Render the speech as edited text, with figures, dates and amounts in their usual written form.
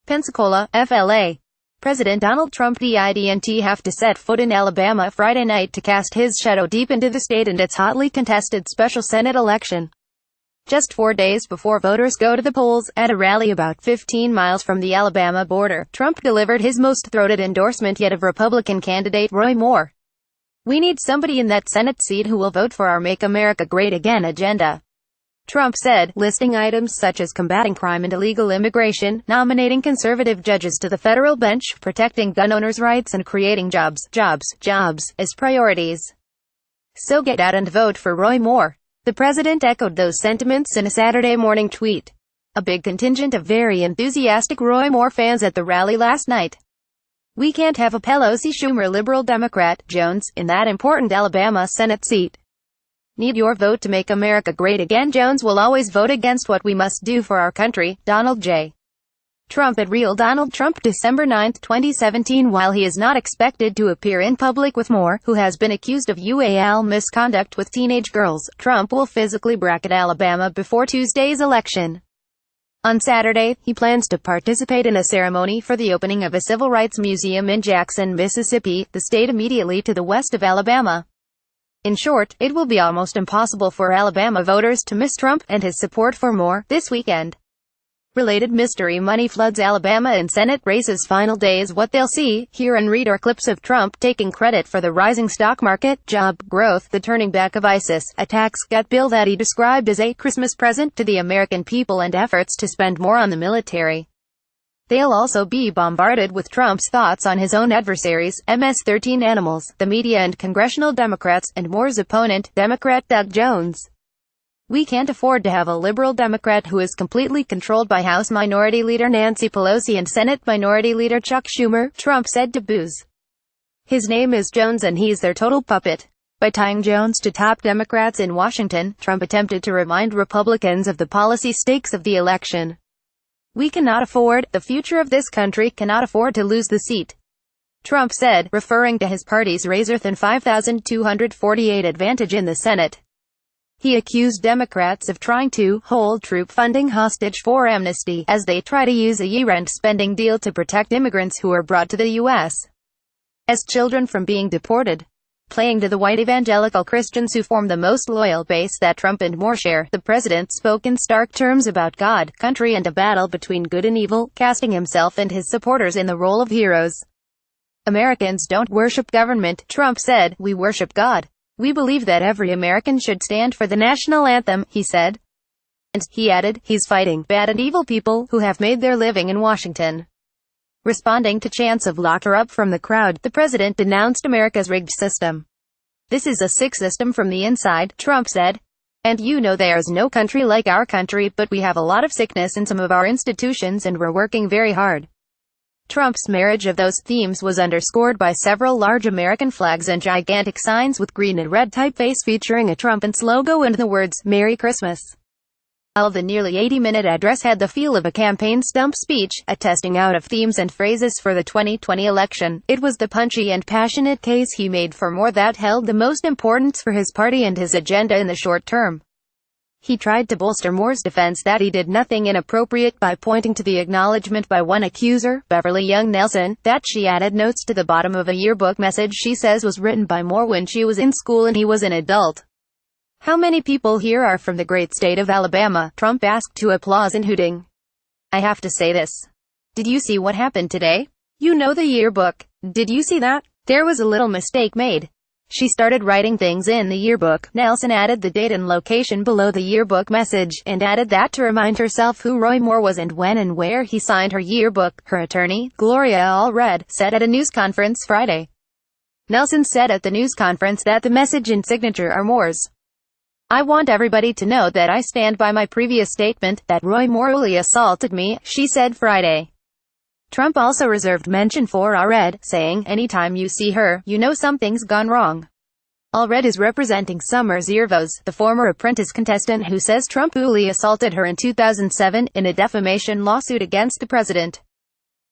PENSACOLA, FLA. President Donald Trump didn't have to set foot in Alabama Friday night to cast his shadow deep into the state and its hotly contested special Senate election. Just 4 days before voters go to the polls, at a rally about 15 miles from the Alabama border, Trump delivered his most throated endorsement yet of Republican candidate Roy Moore. "We need somebody in that Senate seat who will vote for our Make America Great Again agenda," Trump said, listing items such as combating crime and illegal immigration, nominating conservative judges to the federal bench, protecting gun owners' rights and creating jobs as priorities. "So get out and vote for Roy Moore." The president echoed those sentiments in a Saturday morning tweet. A big contingent of very enthusiastic Roy Moore fans at the rally last night. "We can't have a Pelosi-Schumer liberal Democrat, Jones, in that important Alabama Senate seat. Need your vote to make America great again. Jones will always vote against what we must do for our country." Donald J. Trump at Real Donald Trump, December 9, 2017. While he is not expected to appear in public with Moore, who has been accused of UAL misconduct with teenage girls, Trump will physically bracket Alabama before Tuesday's election. On Saturday, he plans to participate in a ceremony for the opening of a civil rights museum in Jackson, Mississippi, the state immediately to the west of Alabama. In short, it will be almost impossible for Alabama voters to miss Trump and his support for Moore this weekend. Related mystery money floods Alabama and Senate races final days. What they'll see, hear and read are clips of Trump taking credit for the rising stock market, job growth, the turning back of ISIS, a tax cut bill that he described as a Christmas present to the American people, and efforts to spend more on the military. They'll also be bombarded with Trump's thoughts on his own adversaries, MS-13 animals, the media and congressional Democrats, and Moore's opponent, Democrat Doug Jones. "We can't afford to have a liberal Democrat who is completely controlled by House Minority Leader Nancy Pelosi and Senate Minority Leader Chuck Schumer," Trump said to Booz. "His name is Jones and he's their total puppet." By tying Jones to top Democrats in Washington, Trump attempted to remind Republicans of the policy stakes of the election. "We cannot afford, the future of this country cannot afford to lose the seat," Trump said, referring to his party's razor-thin 5,248 advantage in the Senate. He accused Democrats of trying to hold troop funding hostage for amnesty, as they try to use a year-end spending deal to protect immigrants who are brought to the U.S. as children from being deported. Playing to the white evangelical Christians who form the most loyal base that Trump and Moore share, the president spoke in stark terms about God, country and a battle between good and evil, casting himself and his supporters in the role of heroes. "Americans don't worship government," Trump said, "we worship God. We believe that every American should stand for the national anthem," he said. And, he added, he's fighting bad and evil people who have made their living in Washington. Responding to chants of "lock her up" from the crowd, the president denounced America's rigged system. "This is a sick system from the inside," Trump said. "And you know there's no country like our country, but we have a lot of sickness in some of our institutions and we're working very hard." Trump's marriage of those themes was underscored by several large American flags and gigantic signs with green and red typeface featuring a Trump logo and the words, "Merry Christmas." While the nearly 80-minute address had the feel of a campaign stump speech, a testing out of themes and phrases for the 2020 election, it was the punchy and passionate case he made for Moore that held the most importance for his party and his agenda in the short term. He tried to bolster Moore's defense that he did nothing inappropriate by pointing to the acknowledgement by one accuser, Beverly Young Nelson, that she added notes to the bottom of a yearbook message she says was written by Moore when she was in school and he was an adult. "How many people here are from the great state of Alabama?" Trump asked to applause and hooting. "I have to say this. Did you see what happened today? You know the yearbook. Did you see that? There was a little mistake made. She started writing things in the yearbook." Nelson added the date and location below the yearbook message, and added that to remind herself who Roy Moore was and when and where he signed her yearbook, her attorney, Gloria Allred, said at a news conference Friday. Nelson said at the news conference that the message and signature are Moore's. "I want everybody to know that I stand by my previous statement, that Roy morally assaulted me," she said Friday. Trump also reserved mention for Allred, saying, "Anytime you see her, you know something's gone wrong." Allred is representing Summer Zervos, the former Apprentice contestant who says Trump brutally assaulted her in 2007, in a defamation lawsuit against the president.